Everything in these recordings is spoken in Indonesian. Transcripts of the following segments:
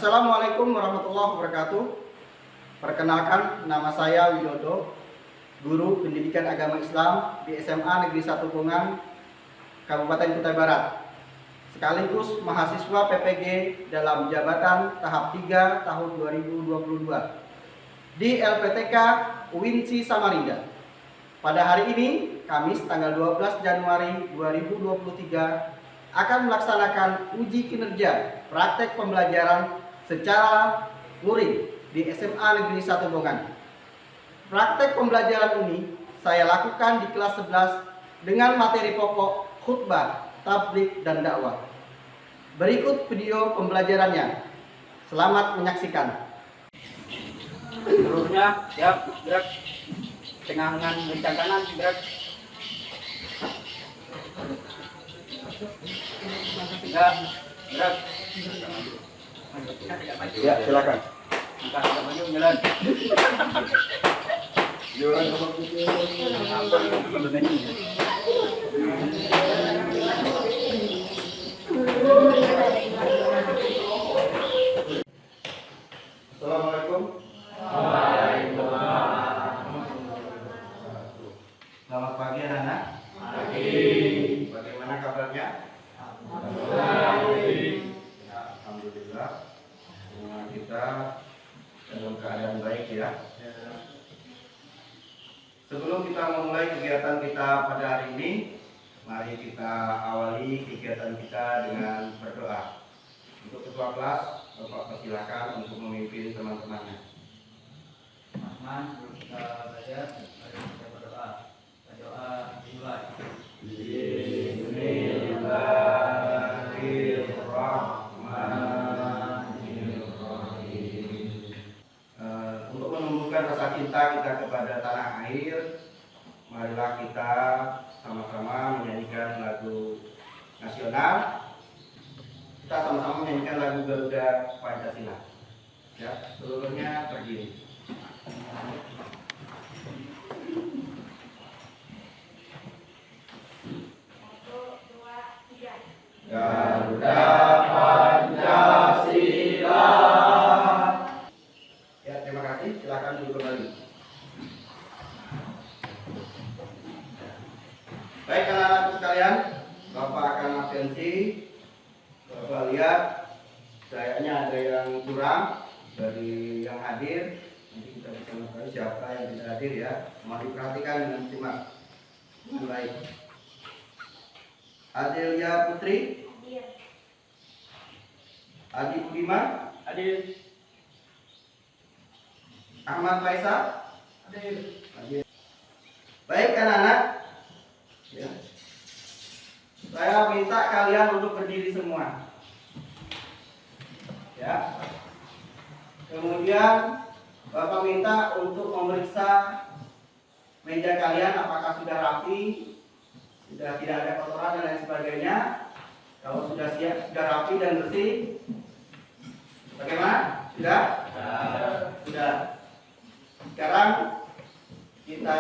Assalamualaikum warahmatullahi wabarakatuh. Perkenalkan, nama saya Widodo, guru pendidikan agama Islam di SMA Negeri 1 Pungan, Kabupaten Kutai Barat, sekaligus mahasiswa PPG dalam jabatan tahap 3 tahun 2022 di LPTK UINSI Samarinda. Pada hari ini, Kamis tanggal 12 Januari 2023, akan melaksanakan uji kinerja praktek pembelajaran secara luring di SMA Negeri 1 Pungan. Praktek pembelajaran ini saya lakukan di kelas 11 dengan materi pokok khutbah, tabligh, dan dakwah. Berikut video pembelajarannya. Selamat menyaksikan. Seluruhnya siap, gerak. Tengah kencang kanan, gerak. Gerak, gerak. Ya, silakan. Angkat agak maju, jalan. Assalamualaikum. Selamat pagi anak-anak. Bagaimana kabarnya? Alhamdulillah. Semua kita dalam keadaan baik ya. Sebelum kita memulai kegiatan kita pada hari ini, mari kita awali kegiatan kita dengan berdoa. Untuk ketua kelas, Bapak persilakan untuk memimpin teman-temannya. Rahman, sebelum kita belajar, mari kita berdoa. Berdoa dimulai. Untuk menumbuhkan rasa cinta kita kepada tanah air, marilah kita sama-sama menyanyikan lagu nasional. Kita sama-sama menyanyikan lagu Garuda Pancasila. Ya, seluruhnya terdiri. Garuda Pancasila. Ya, terima kasih. Silakan duduk kembali. Baik anak-anak sekalian, Bapak akan absensi. Bapak lihat, kayaknya ada yang kurang dari yang hadir. Nanti kita bisa mengetahui siapa yang tidak hadir ya. Mari perhatikan dengan simak dengan baik. Adelia Putri. Hadir. Adi Budiman. Hadir. Ahmad Faisal. Hadir. Hadir. Baik anak-anak ya. Saya minta kalian untuk berdiri semua ya. Kemudian Bapak minta untuk memeriksa meja kalian apakah sudah rapi, sudah tidak ada kotoran dan lain sebagainya. Kalau sudah siap, sudah rapi dan bersih, bagaimana? Sudah? Sudah. Sekarang kita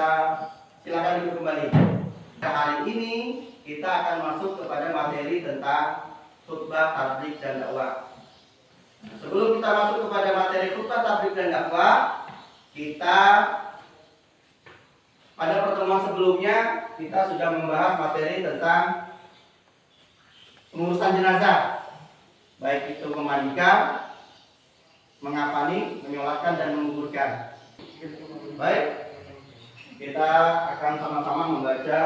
silakan duduk kembali. Hari ini kita akan masuk kepada materi tentang khutbah, tabligh, dan dakwah. Nah, sebelum kita masuk kepada materi khutbah, tabligh, dan dakwah, kita pada pertemuan sebelumnya kita sudah membahas materi tentang pengurusan jenazah, baik itu memandikan, mengapani, menyolatkan, dan menguburkan. Baik, kita akan sama-sama membaca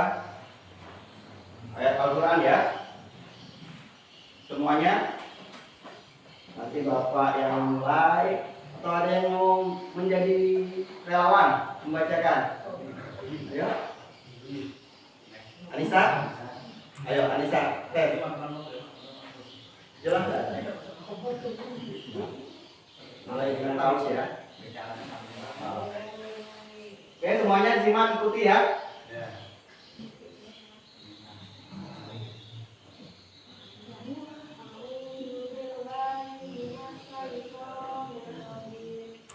ayat Al-Quran ya. Semuanya. Nanti Bapak yang mulai atau ada yang mau menjadi relawan membacakan. Ayo. Anissa. Ayo Anissa. Jelas tak? Mulai dengan taus ya. Oke, semuanya disimak ikuti ya.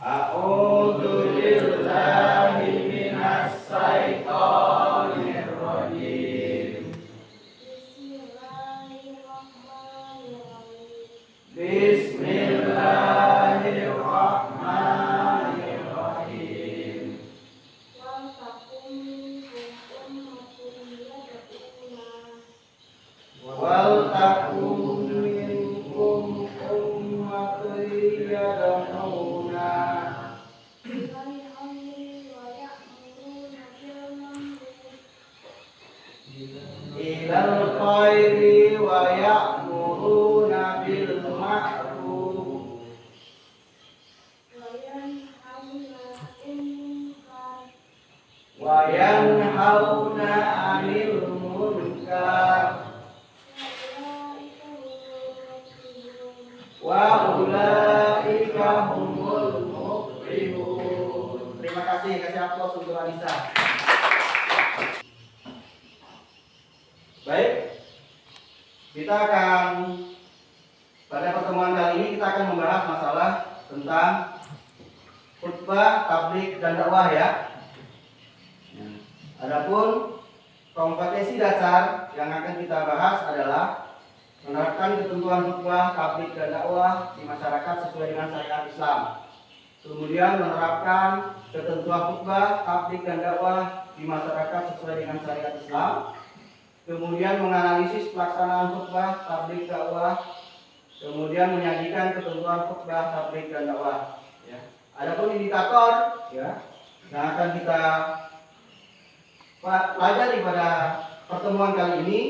A'udzu billahi minas syaitonir rajim. Bismillahirrahmanirrahim. Bismillah. ilal khairi wa ya'muruna bil ma'ruf wa yanhauna 'anil munkar wa ulaika humul muflihun. Terima kasih, kasih aplaus untuk Anissa. Baik, kita akan pada pertemuan kali ini kita akan membahas masalah tentang khutbah, tabligh dan dakwah ya. Adapun kompetensi dasar yang akan kita bahas adalah menerapkan ketentuan khutbah, tabligh dan dakwah di masyarakat sesuai dengan syariat Islam. Kemudian menerapkan ketentuan khutbah, tabligh dan dakwah di masyarakat sesuai dengan syariat Islam. Kemudian menganalisis pelaksanaan khutbah, tabligh, dakwah. Kemudian menyajikan ketentuan khutbah, tabligh dan dakwah. Ya. Adapun indikator ya yang akan kita pelajari pada pertemuan kali ini,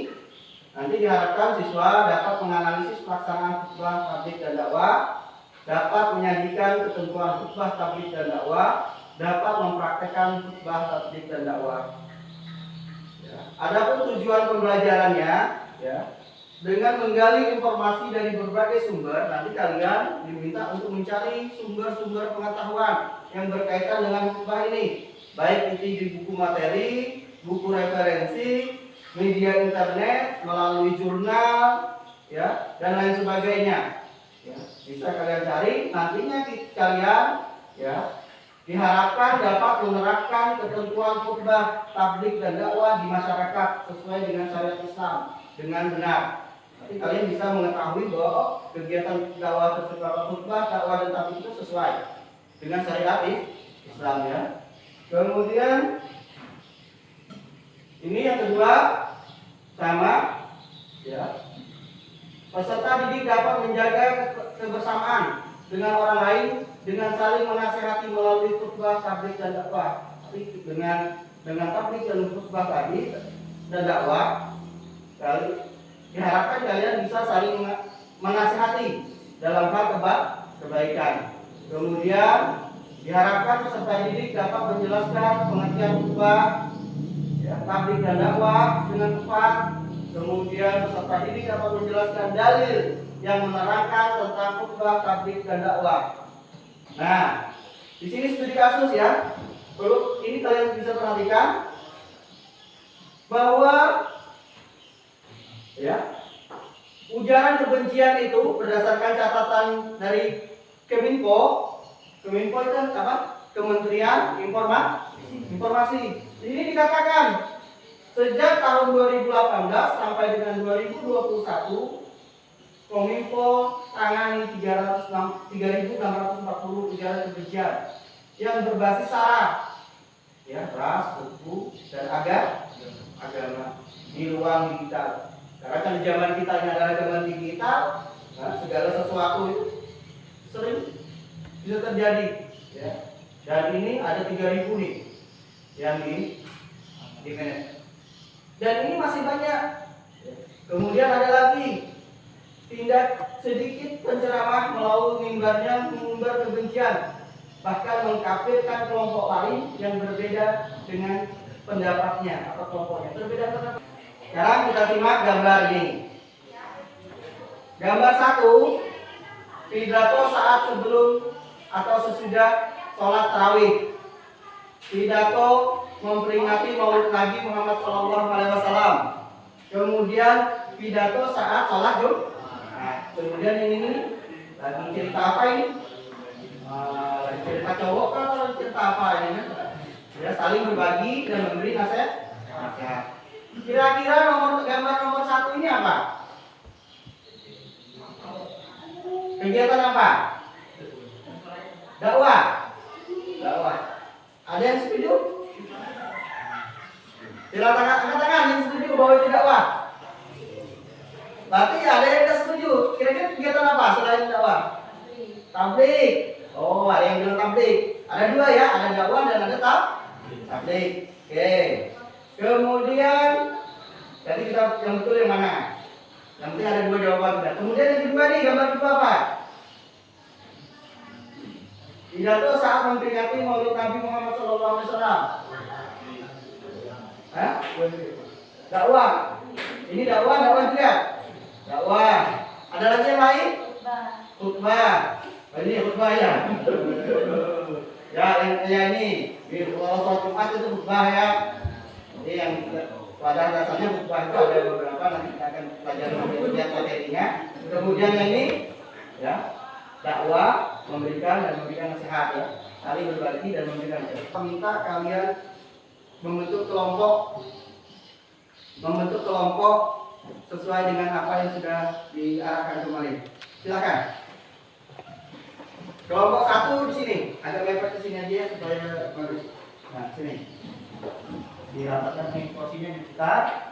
nanti diharapkan siswa dapat menganalisis pelaksanaan khutbah, tabligh dan dakwah, dapat menyajikan ketentuan khutbah, tabligh dan dakwah, dapat mempraktekkan khutbah, tabligh dan dakwah. Adapun tujuan pembelajarannya, ya, dengan menggali informasi dari berbagai sumber, nanti kalian diminta untuk mencari sumber-sumber pengetahuan yang berkaitan dengan khutbah ini, baik itu di buku materi, buku referensi, media internet, melalui jurnal, ya, dan lain sebagainya. Ya, bisa kalian cari, nantinya kalian, ya, diharapkan dapat menerapkan ketentuan khutbah, tabligh dan dakwah di masyarakat sesuai dengan syariat Islam dengan benar. Nanti kalian bisa mengetahui bahwa kegiatan dakwah tersebut, khutbah, dakwah dan tabligh itu sesuai dengan syariat Islam ya. Kemudian ini yang kedua sama ya. Peserta didik dapat menjaga kebersamaan dengan orang lain dengan saling menasihati melalui khutbah, tabligh dan dakwah. Dengan tabligh dan khutbah tadi dan dakwah, diharapkan kalian bisa saling menasihati dalam hal kebaikan. Kemudian diharapkan peserta didik dapat menjelaskan pengertian khutbah, ya, tabligh dan dakwah dengan tepat. Kemudian peserta didik dapat menjelaskan dalil yang menerangkan tentang khutbah, tabligh dan dakwah. Nah, di sini studi kasus ya. Perlu ini kalian bisa perhatikan bahwa ya, ujaran kebencian itu berdasarkan catatan dari Keminfo. Keminfo itu apa? Kementerian Informasi. Ini dikatakan sejak tahun 2018 sampai dengan 2021 Kominfo tangani 3.640 ujaran kebencian yang berbasis sara, ya, ras, suku, dan agama di ruang digital. Karena kan di zaman kita ini adalah zaman digital, nah, segala sesuatu itu sering bisa terjadi. Ya. Dan ini ada 3.000 nih yang di manage. Dan ini masih banyak. Kemudian ada lagi tindak sedikit penceramah melalui mimbarnya mengumbar kebencian, bahkan mengkafirkan kelompok lain yang berbeda dengan pendapatnya atau kelompoknya berbeda pendapat. Sekarang kita simak gambar ini. Gambar 1, pidato saat sebelum atau sesudah sholat tarawih. Pidato memperingati Maulid Nabi Muhammad SAW. Kemudian pidato saat sholat Jumat. Nah, kemudian ini lagi cerita apa ini? Cerita cowok kan atau cerita apa ini kan? Ya, saling berbagi dan memberi nasihat. Kira-kira gambar nomor 1 ini apa? Kegiatan apa? Dakwah. Ada yang setuju? Silakan angkat tangan yang setuju bahwa itu dakwah. Berarti ada yang tidak setuju. Kira-kira kegiatan apa selain dakwah? Tabligh. Oh, ada yang bilang tabligh. Ada 2 ya, ada dakwah dan ada tabligh. Oke. Kemudian yang betul yang mana? Yang penting ada dua jawaban sudah. Kemudian yang kedua nih, gambar kedua apa? Pidato saat memperingati Maulid Nabi Muhammad SAW. Hah? Dakwah. Ini dakwah juga. Dakwah. Ada lagi yang lain? Khutbah. Ini khutbah ya. Ya ini. Kalau sholat Jumat itu khutbah ya. Ini yang pada dasarnya khutbah itu ada beberapa, nanti kita akan pelajari materinya. Kemudian yang ini ya, dakwah, memberikan nasihat ya, saling berbagi dan memberikan nasihat. Minta kalian membentuk kelompok sesuai dengan apa yang sudah diarahkan kemarin. Silakan. Kelompok 1 di sini, agak mepet ke sini aja supaya bagus. Nah, sini. Dirapatkan nih porsinya diputar.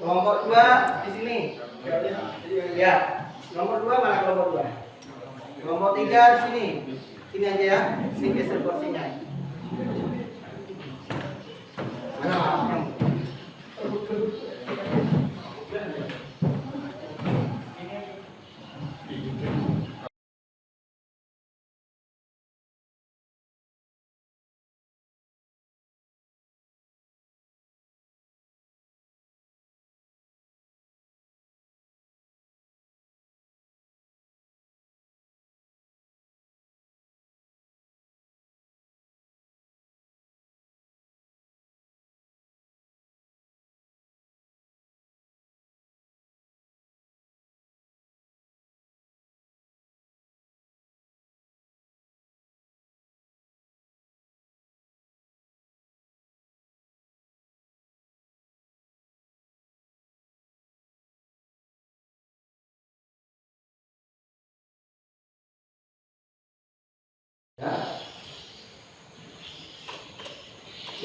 Kelompok 2 di sini. Ya. Nomor 2 mana kelompok 2? Kelompok 3 di sini. Sini aja ya. Sini geser porsinya. Mana?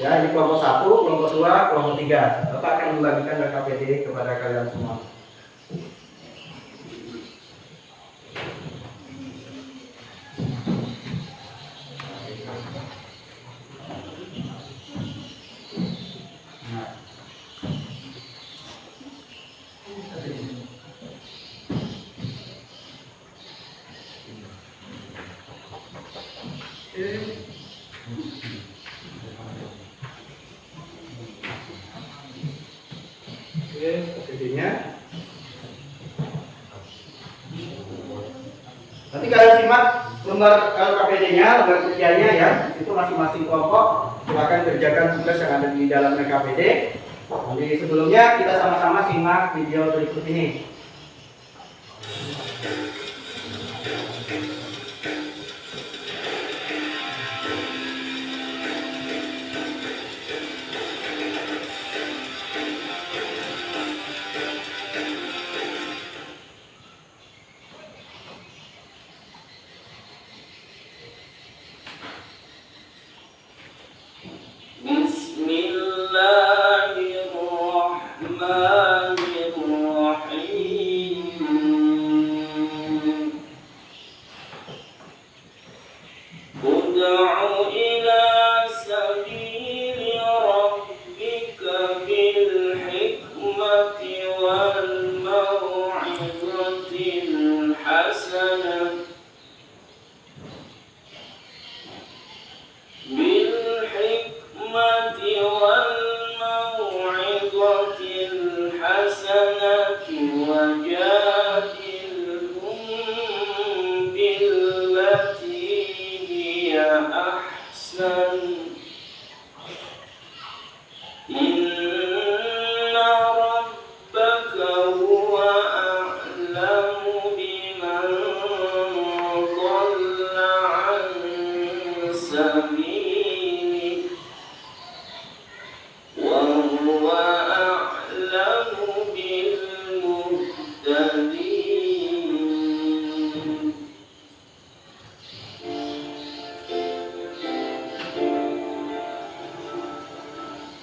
Ya, ini kelompok 1, kelompok 2, kelompok 3. Bapak akan membagikan KPD kepada kalian semua. KPD-nya. Nanti kalian simak lembar KPD-nya, lembar kerjanya ya. Itu masing-masing kelompok silakan kerjakan tugas yang ada di dalam KPD. Jadi sebelumnya kita sama-sama simak video berikut ini.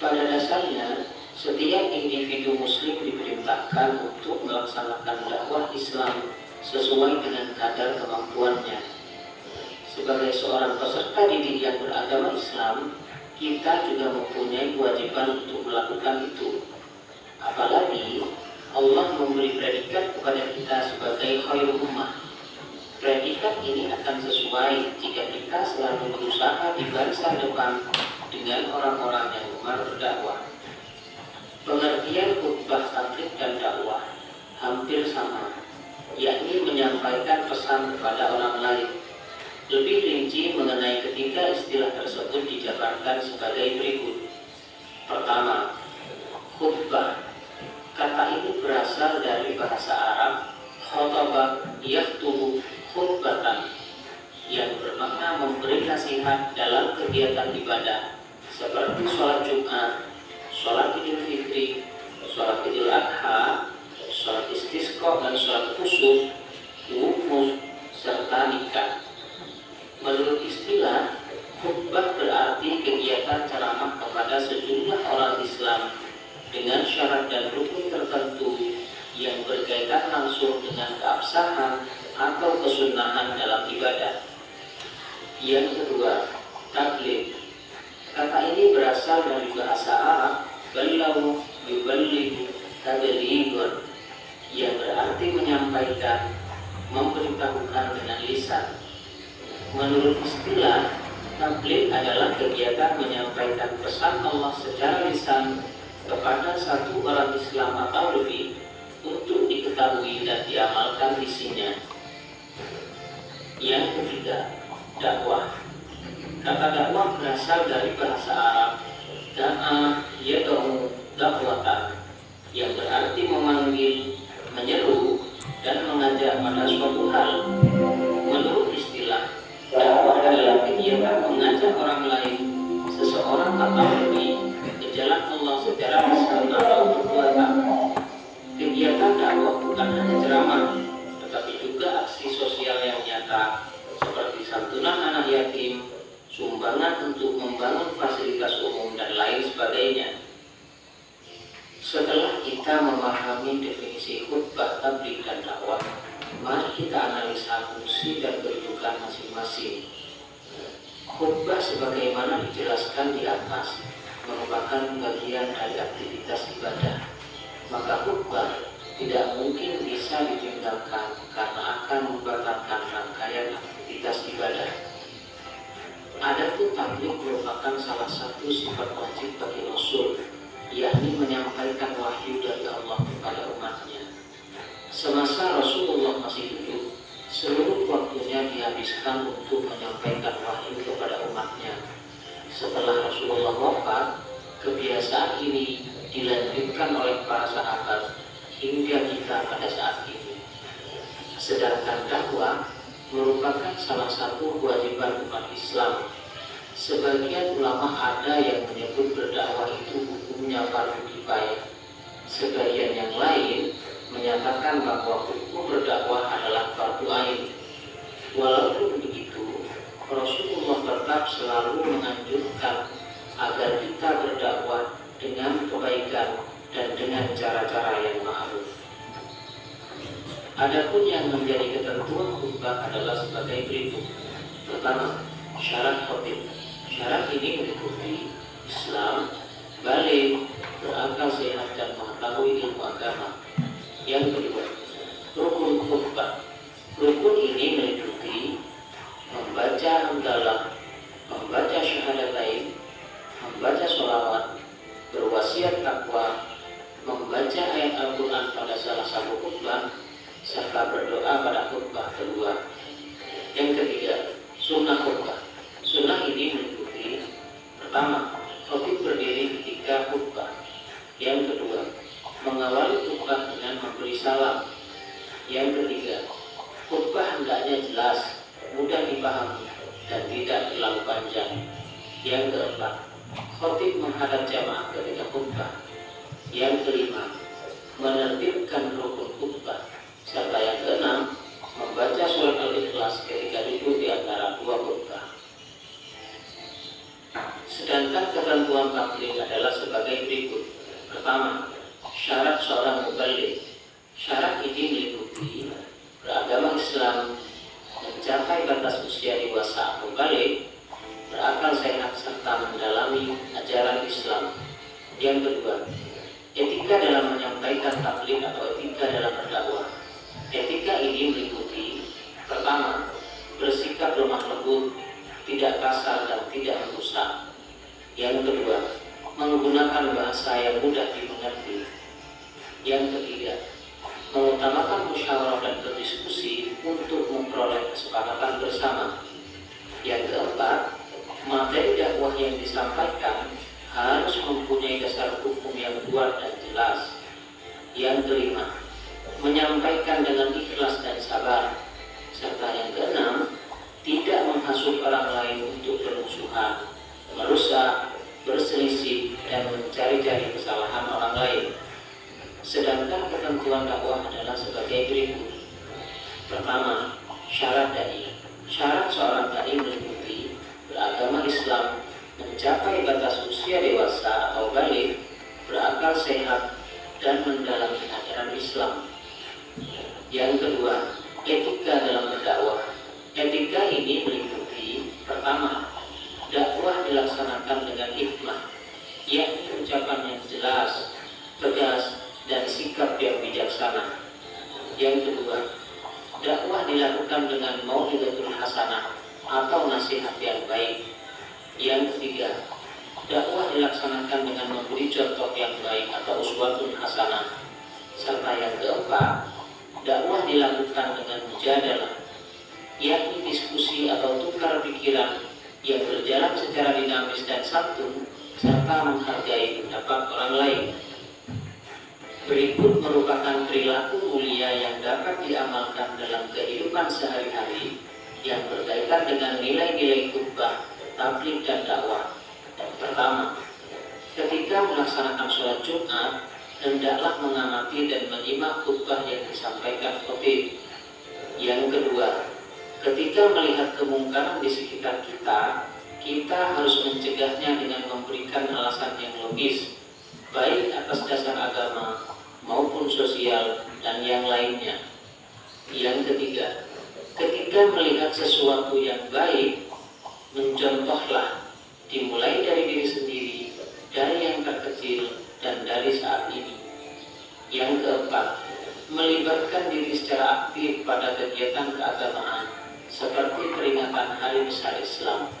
Pada dasarnya, setiap individu muslim diperintahkan untuk melaksanakan dakwah Islam sesuai dengan kadar kemampuannya. Sebagai seorang peserta didik yang beragama Islam, kita juga mempunyai kewajiban untuk melakukan itu. Apalagi Allah memberi predikat kepada kita sebagai khairul ummah. Predikat ini akan sesuai jika kita selalu berusaha di barisan depan dengan orang-orang yang gemar berdakwah. Pengertian khutbah tabligh dan dakwah hampir sama, yakni menyampaikan pesan kepada orang lain. Lebih rinci mengenai ketiga istilah tersebut dijabarkan sebagai berikut. Pertama, khutbah. Kata ini berasal dari bahasa Arab khotbah yakhtubu khutbatan, yang bermakna memberi nasihat dalam kegiatan ibadah seperti sholat Jumat, sholat Idul Fitri, sholat Idul Adha, sholat istisqa dan sholat khusuf, wukuf, serta nikah. Menurut istilah, khutbah berarti kegiatan ceramah kepada sejumlah orang Islam dengan syarat dan rukun tertentu yang berkaitan langsung dengan keabsahan atau kesunahan dalam ibadah. Yang kedua, tabligh. Kata ini berasal dari bahasa Arab balagh yuballigh tablighun, yang berarti menyampaikan, memberitahukan dengan lisan. Menurut istilah, tabligh adalah kegiatan menyampaikan pesan Allah secara lisan kepada satu orang Islam atau lebih untuk diketahui dan diamalkan isinya. Yang ketiga, dakwah. Kata dakwah berasal dari bahasa Arab da'a yad'u dakwatan, yang berarti memanggil, menyeru, dan mengajak pada suatu hal. Menurut istilah, dakwah adalah kegiatan mengajak orang lain, seseorang atau lebih, ke jalan Allah secara lisan atau perbuatan. Kegiatan dakwah bukan hanya ceramah, tetapi juga aksi sosial yang nyata seperti santunan anak yatim, sumbangan untuk membangun fasilitas umum, dan lain sebagainya. Setelah kita memahami definisi khutbah, tabligh, dan dakwah, mari kita analisa fungsi dan kedudukan masing-masing. Khutbah sebagaimana dijelaskan di atas merupakan bagian dari aktivitas ibadah. Maka khutbah tidak mungkin bisa ditinggalkan karena akan membatalkan rangkaian aktivitas ibadah. Adapun tabligh merupakan salah satu sifat wajib bagi Rasul, yakni menyampaikan wahyu dari Allah kepada umatnya. Semasa Rasulullah masih hidup, seluruh waktunya dihabiskan untuk menyampaikan wahyu kepada umatnya. Setelah Rasulullah wafat, kebiasaan ini dilanjutkan oleh para sahabat hingga kita pada saat ini. Sedangkan dakwah merupakan salah satu kewajiban umat Islam. Sebagian ulama ada yang menyebut berdakwah itu hukumnya fardu kifayah. Sebagian yang lain menyatakan bahwa hukum berdakwah adalah fardu ain. Walaupun begitu, Rasulullah tetap selalu menganjurkan agar kita berdakwah dengan kebaikan dan dengan cara-cara yang ma'ruf. Adapun yang menjadi ketentuan khutbah adalah sebagai berikut. Pertama, syarat khatib. Syarat ini meliputi Islam, baligh, berakal sehat, dan mengetahui ilmu agama. Yang kedua, rukun khutbah. Rukun ini meliputi membaca hamdalah, membaca syahadatain, membaca sholawat, berwasiat takwa, membaca ayat Al-Quran pada salah satu khutbah, serta berdoa pada khutbah kedua. Yang ketiga, sunnah khutbah. Sunnah ini meliputi: pertama, khatib berdiri ketika khutbah. Yang kedua, mengawali khutbah dengan memberi salam. Yang ketiga, khutbah hendaknya jelas, mudah dipahami, dan tidak terlalu panjang. Yang keempat, khatib menghadap jamaah ketika khutbah. Yang kelima, menerbitkan rukun khutbah. Serta yang keenam, membaca surat Al-Ikhlas ketika duduk di antara dua khutbah. Sedangkan ketentuan tabligh adalah sebagai berikut. Pertama, syarat seorang muballigh. Syarat ini meliputi beragama Islam, mencapai batas usia dewasa atau baligh, berakal sehat, serta mendalami ajaran Islam. Yang kedua, etika dalam menyampaikan menyampaikan taklim atau etika dalam berdakwah. Etika ini meliputi: pertama, bersikap lemah lembut, tidak kasar dan tidak merusak. Yang kedua, menggunakan bahasa yang mudah dimengerti. Yang ketiga, mengutamakan musyawarah dan berdiskusi untuk memperoleh kesepakatan bersama. Yang keempat, materi dakwah yang disampaikan harus mempunyai dasar hukum yang kuat dan jelas. Yang kelima, menyampaikan dengan ikhlas dan sabar. Serta yang keenam, tidak menghasut orang lain untuk bermusuhan, merusak, berselisih, dan mencari-cari kesalahan orang lain. Sedangkan ketentuan dakwah adalah sebagai berikut. Pertama, syarat dai. Syarat seorang dai meliputi beragama Islam, mencapai batas usia dewasa atau balik, berakal sehat, dan mendalami ajaran Islam. Yang kedua, etika dalam berdakwah. Etika ini meliputi: pertama, dakwah dilaksanakan dengan hikmah, yakni ucapan yang jelas, tegas, dan sikap yang bijaksana. Yang kedua, dakwah dilakukan dengan mau'izatul hasanah atau nasihat yang baik. Yang ketiga, dakwah dilaksanakan dengan memberi contoh yang baik atau uswatun hasanah. Serta yang keempat, dakwah dilakukan dengan mujadalah, yakni diskusi atau tukar pikiran yang berjalan secara dinamis dan santun, serta menghargai pendapat orang lain. Berikut merupakan perilaku mulia yang dapat diamalkan dalam kehidupan sehari-hari yang berkaitan dengan nilai-nilai khutbah, tabligh, dan dakwah. Pertama, ketika melaksanakan sholat Jumat, hendaklah mengamati dan menyimak khutbah yang disampaikan khatib. Yang kedua, ketika melihat kemungkaran di sekitar kita, kita harus mencegahnya dengan memberikan alasan yang logis, baik atas dasar agama maupun sosial dan yang lainnya. Yang ketiga, ketika melihat sesuatu yang baik, mencontohlah, dimulai dari diri sendiri, dari yang terkecil, dan dari saat ini. Yang keempat, melibatkan diri secara aktif pada kegiatan keagamaan seperti peringatan Hari Besar Islam.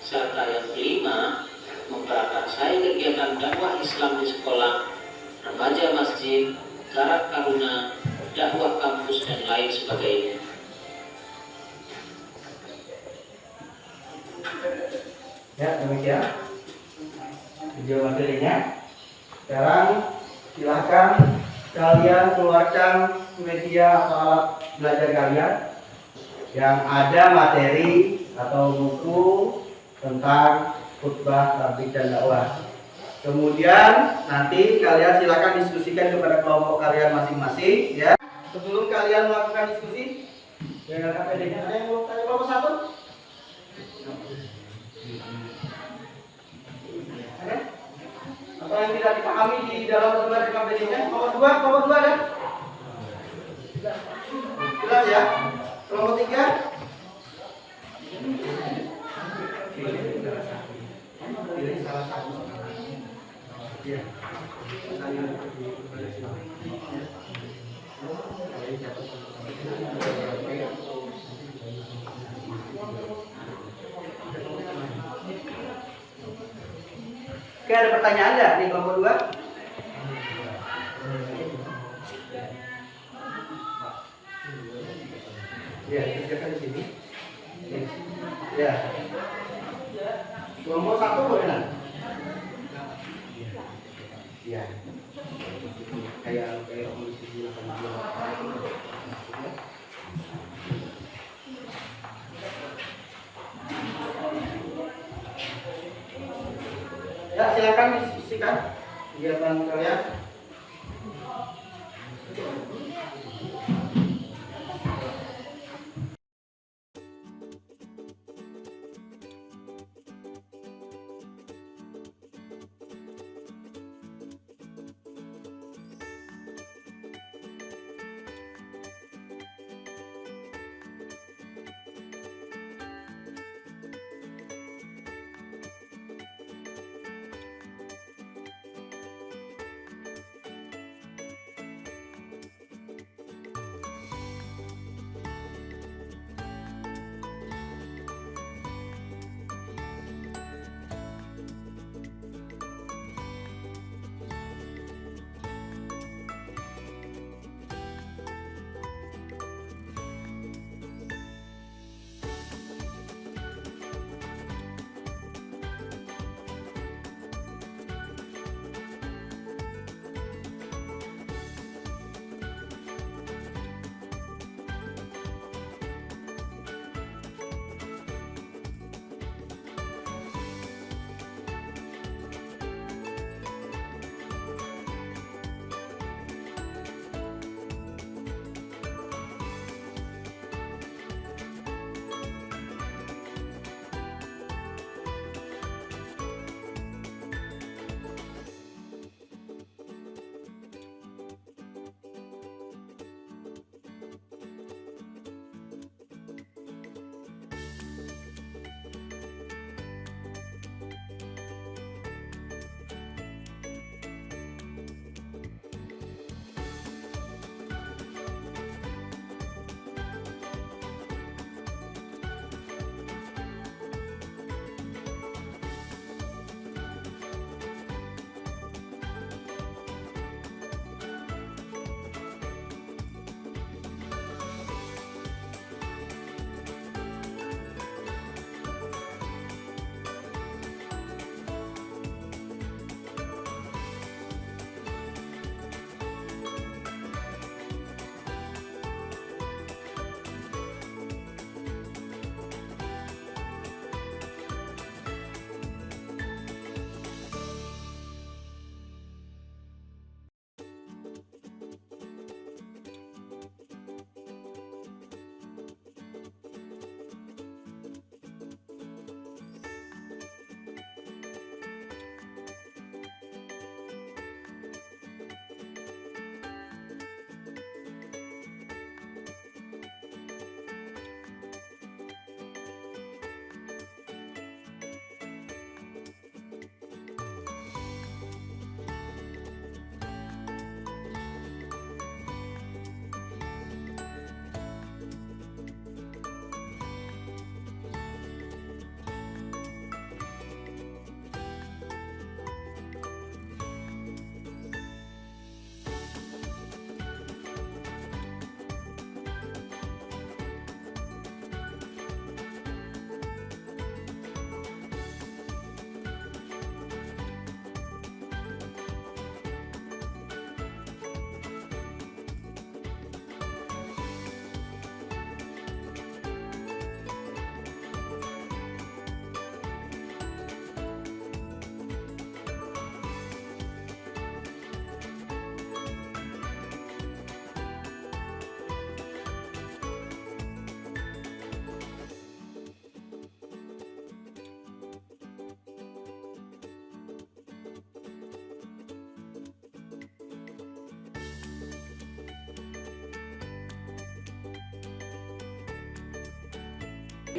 Serta yang kelima, memprakarsai kegiatan dakwah Islam di sekolah, remaja masjid, karat taruna, dakwah kampus, dan lain sebagainya. Ya, demikian video materinya. Sekarang silahkan kalian keluarkan media atau alat belajar kalian yang ada materi atau buku tentang khutbah, tabligh, dan dakwah. Kemudian nanti kalian silakan diskusikan kepada kelompok kalian masing-masing, ya. Sebelum kalian melakukan diskusi dengan KPD-nya, ada yang mau tanya kelompok satu? Ada? Atau yang tidak dipahami di dalam pertemuan KPD-nya? Kelompok dua ada? Jelas ya? Kelompok tiga? Pilih salah satu. Ya. Oke, ada pertanyaan nggak di kelompok 2? Ya, kerjakan di sini. Ya. Kelompok 1 boleh nggak? Ya. Kayak komisi 8. Ya, silakan diskusikan kegiatan kalian.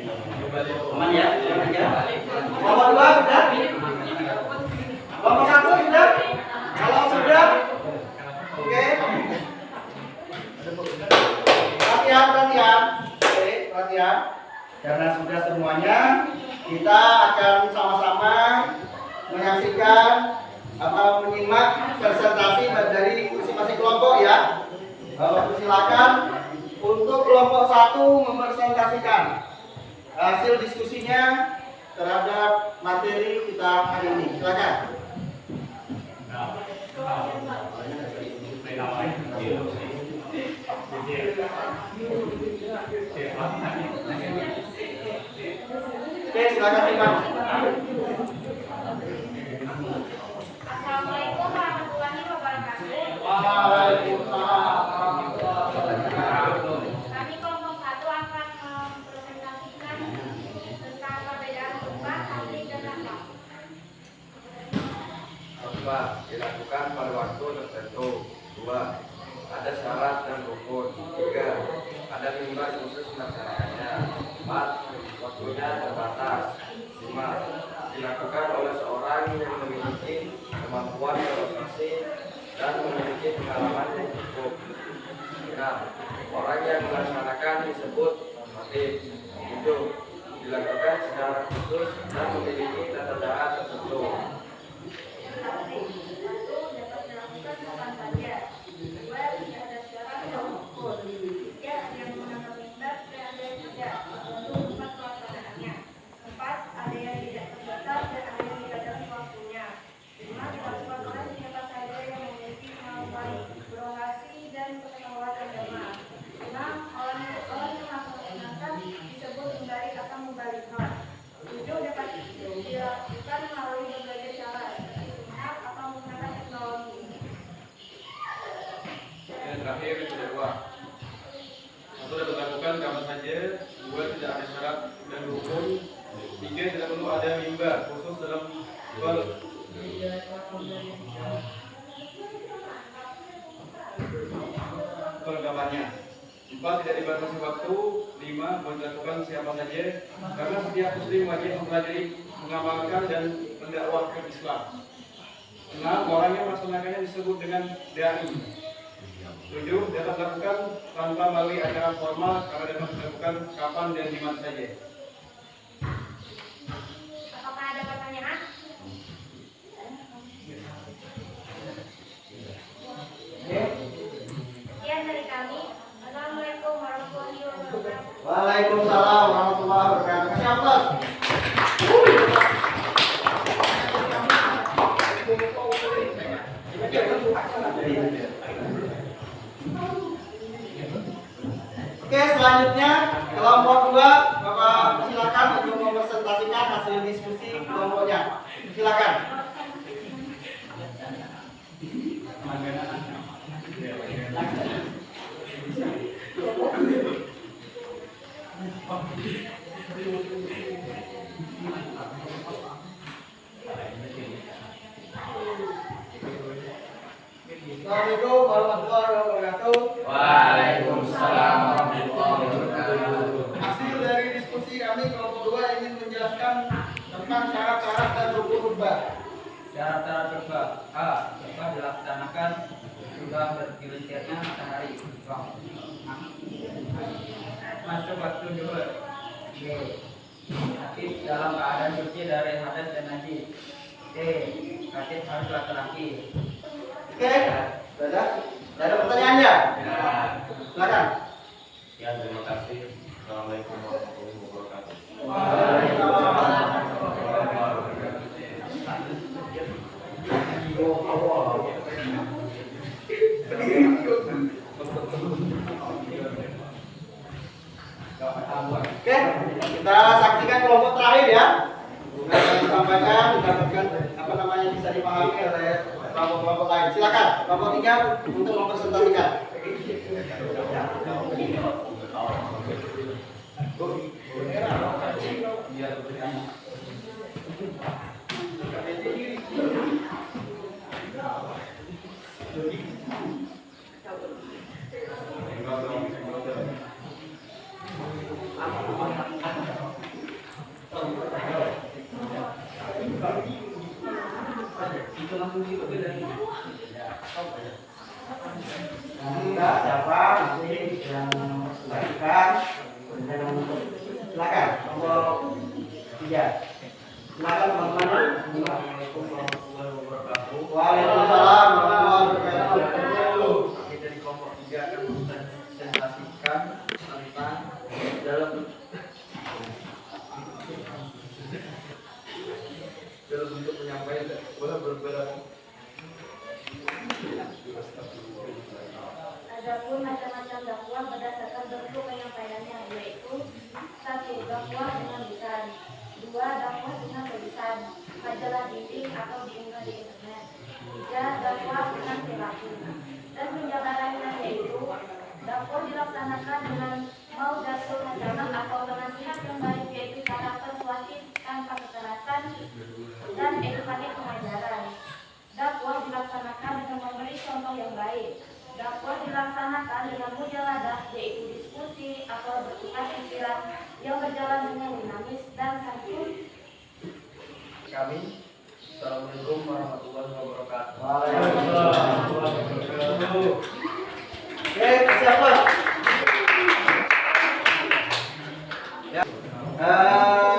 Aman ya? Kelompok 2 sudah? Kelompok 1 sudah? Kalau sudah, oke. Perhatian. Oke, perhatian. Karena sudah semuanya, kita akan sama-sama menyaksikan atau menyimak presentasi dari masing-masing kelompok ya. Silakan untuk kelompok 1 mempresentasikan hasil diskusinya terhadap materi kita hari ini. Silakan. Oke, silakan Iman. Assalamualaikum warahmatullahi wabarakatuh. Waalaikumsalam warahmatullahi wabarakatuh. Kami kelompok 1 akan mempresentasikan tentang perbedaan upah, tarif, dan nafkah. Upah dilakukan pada waktu tertentu. 2. Ada syarat dan rukun. 3. Ada mimbar khusus melaksanakannya. 4. Waktunya terbatas. 5. Dilakukan oleh seorang yang memiliki kemampuan berorganisasi dan memiliki pengalaman yang cukup. 6. Orang yang melaksanakan disebut normatif. 7. Dilakukan secara khusus dan memiliki tata cara tertentu. Satu, dapat dilakukan kapan saja. 2, tidak ada syarat atau ukur. 3, ada yang menggunakan mimbar dan ada yang tidak, tergantung tempat pelaksanaannya. 4, ada yang tidak terbatas dan ada yang dibatasi waktunya. 5, dilakukan oleh siapa saja yang memiliki kemampuan berorasi dan pengetahuan agama. 6, orang yang melaksanakan disebut mubalik atau mubalikon. 7, dapat dilakukan melalui berbagai cara, atau menggunakan teknologi. Yang terakhir yang kedua. 1. Dapat dilakukan kapan saja. 2. Tidak ada syarat dan rukun. 3. Tidak perlu ada mimbar khusus dalam perlengkapannya. 4. Tidak dibatasi waktu. 5. Boleh dilakukan siapa saja karena setiap muslim wajib mempelajari, mengamalkan dan mendakwahkan Islam. 6. Orang yang melaksanakannya disebut dengan dai. 7. Dapat dilakukan tanpa melalui acara formal karena dapat dilakukan kapan dan di mana saja. Apakah ada pertanyaan? Sekian dari kami. Assalamualaikum warahmatullahi wabarakatuh. Waalaikumsalam warahmatullahi wabarakatuh. Kasih aplaus. Oke, selanjutnya kelompok 2, Bapak silakan untuk mempresentasikan hasil diskusi kelompoknya. Silakan. Assalamualaikum warahmatullahi wabarakatuh. Waalaikumsalam warahmatullahi wabarakatuh. Hasil dari diskusi kami kelompok 2 ingin menjelaskan tentang syarat-syarat dan rukun khutbah. Syarat-syarat khutbah. A. Khutbah dilaksanakan sudah berkiritnya matahari. Masuk waktu zuhur. B. Khatib dalam keadaan suci dari hadas dan najis. C. Khatib harus laki-laki. Oke, sudah ada pertanyaannya? Silakan. Ya, terima kasih. Assalamualaikum warahmatullahi wabarakatuh. Oke, kita saksikan kelompok terakhir ya. Sudah disampaikan, mendapatkan apa namanya bisa dipahami oleh kelompok-kelompok lain. Silakan, kelompok 3 untuk mempresentasikan. Ya, siapa nanti yang mempresentasikan rencana untuk silakan kelompok 3. Silakan teman-teman. Assalamualaikum warahmatullahi wabarakatuh. Waalaikumsalam warahmatullahi wabarakatuh. Kami dari kelompok 3 akan mempresentasikan tentang dalam bentuk penyampaian boleh berbeda. Adapun macam-macam dakwah berdasarkan bentuk penyampaiannya, yaitu 1. Dakwah dengan lisan, 2. Dakwah dengan tulisan, majalah dinding atau diunggah di internet, 3. Dakwah dengan perilaku. Dan penjabarannya yaitu dakwah dilaksanakan dengan maudatul hasanah atau penasihat yang baik, yaitu cara persuasif tanpa kekerasan dan edukatif pengajaran. Dakwah dilaksanakan dengan memberi contoh yang baik. Dakwah dilaksanakan dengan mujaladah, yaitu diskusi atau bertukar pikiran yang berjalan dengan dinamis dan santun. Kami Assalamualaikum warahmatullahi wabarakatuh. Oke, siapa? Ya.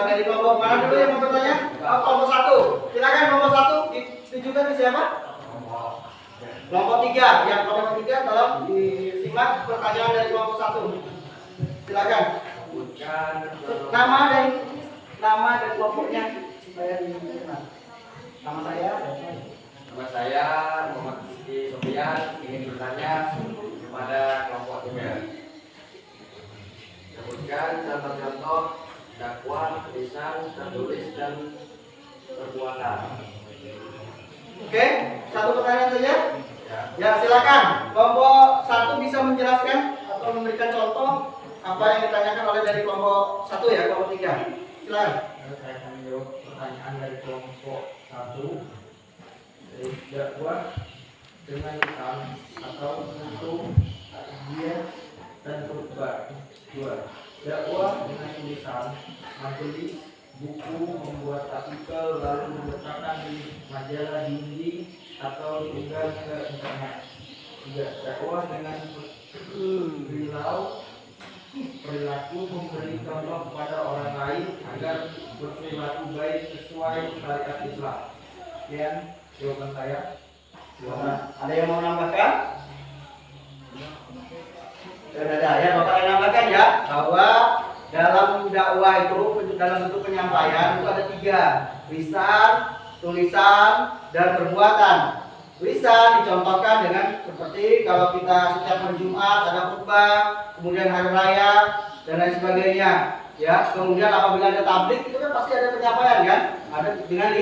Dari kelompok mana dulu yang mau bertanya? Oh, kelompok 1. Silakan kelompok 1 ditujukan ke siapa? Kelompok 3. Yang kelompok 3 tolong disimak pertanyaan dari kelompok 1. Silakan. Nama dan kelompoknya supaya dikenal. Nama saya. Nama saya Muhammad Rizky Sofian, ingin bertanya kepada kelompok 3. Sebutkan contoh-contoh dakwah, lisan, tertulis, dan perbuatan. Oke, satu pertanyaan saja. Ya, silakan. Kelompok 1 bisa menjelaskan atau memberikan contoh apa yang ditanyakan oleh dari kelompok 1 ya, kelompok 3. Silakan. Saya akan menjawab pertanyaan dari kelompok 1. Dari dakwah dengan lisan atau bentuk dia dan khutbah. 2. Dakwah dengan tulisan, menulis buku, membuat artikel, lalu meletakkan di majalah dinding atau diunggah ke internet. 3. Dakwah dengan perilaku, memberi contoh kepada orang lain agar berperilaku baik sesuai syariat Islam. Sekian jawaban saya. Ada yang mau menambahkan? Sudah ada ya, Bapak yang nambahkan ya, bahwa dalam dakwah itu dalam bentuk penyampaian itu ada 3, lisan, tulisan, dan perbuatan. Lisan dicontohkan dengan seperti kalau kita setiap hari Jumat ada khutbah, kemudian hari raya dan lain sebagainya. Ya, kemudian apabila ada tablik itu kan pasti ada penyampaian kan, ada dengan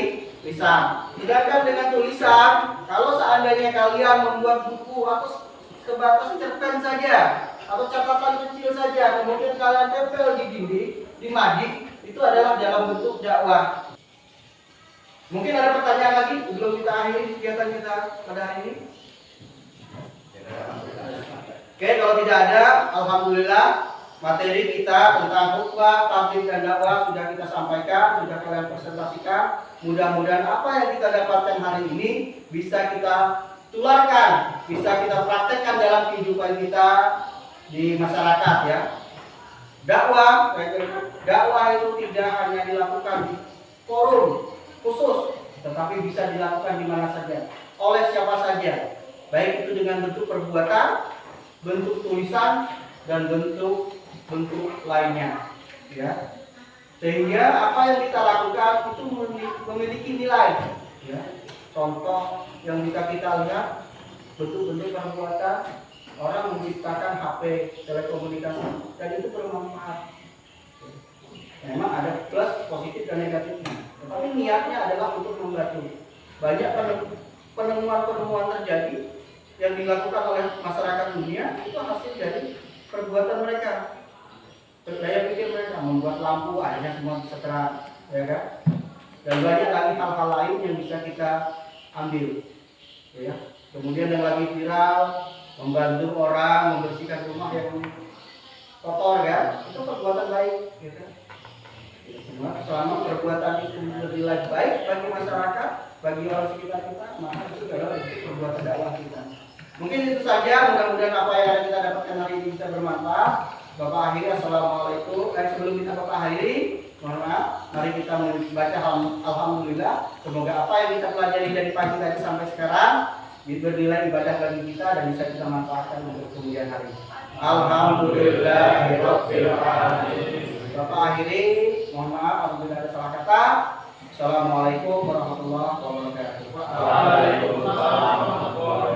lisan. Sedangkan dengan tulisan, kalau seandainya kalian membuat buku atau sebatas cerpen saja atau catatan kecil saja, kemudian kalian tempel di dinding, di mading, itu adalah dalam bentuk dakwah. Mungkin ada pertanyaan lagi sebelum kita akhiri kegiatan kita pada hari ini? Oke, kalau tidak ada, alhamdulillah materi kita tentang khutbah, tabligh dan dakwah sudah kita sampaikan, sudah kalian presentasikan. Mudah-mudahan apa yang kita dapatkan hari ini bisa kita tularkan, bisa kita praktekkan dalam kehidupan kita di masyarakat ya. Dakwah itu tidak hanya dilakukan di forum khusus, tetapi bisa dilakukan di mana saja, oleh siapa saja, baik itu dengan bentuk perbuatan, bentuk tulisan, dan bentuk lainnya, ya. Sehingga apa yang kita lakukan itu memiliki nilai, ya. Contoh yang bisa kita lihat bentuk-bentuk perbuatan orang menciptakan HP telekomunikasi dan itu bermanfaat. Memang ada plus positif dan negatifnya, tetapi niatnya adalah untuk membantu. Banyak penemuan-penemuan terjadi yang dilakukan oleh masyarakat dunia itu hasil dari perbuatan mereka, daya pikir mereka, membuat lampu akhirnya semua bisa terang, ya kan? Dan banyak lagi hal-hal lain yang bisa kita ambil, ya. Kemudian yang lagi viral, membantu orang membersihkan rumah yang kotor, ya, itu perbuatan baik, gitu. Semua selama perbuatan itu bernilai baik bagi masyarakat, bagi orang sekitar kita, maka itu adalah perbuatan dakwah kita. Mungkin itu saja, mudah-mudahan apa yang kita dapatkan hari ini bisa bermanfaat. Bapak akhiri, assalamualaikum. Sebelum kita Bapak akhiri, mohon maaf, mari kita membaca alhamdulillah. Semoga apa yang kita pelajari dari pagi tadi sampai sekarang bernilai ibadah bagi kita dan bisa kita manfaatkan untuk kemudian hari. Alhamdulillahirabbil alamin. Bapak akhiri, mohon maaf apabila ada salah kata. Assalamualaikum warahmatullahi wabarakatuh. Waalaikumsalam warahmatullahi wabarakatuh.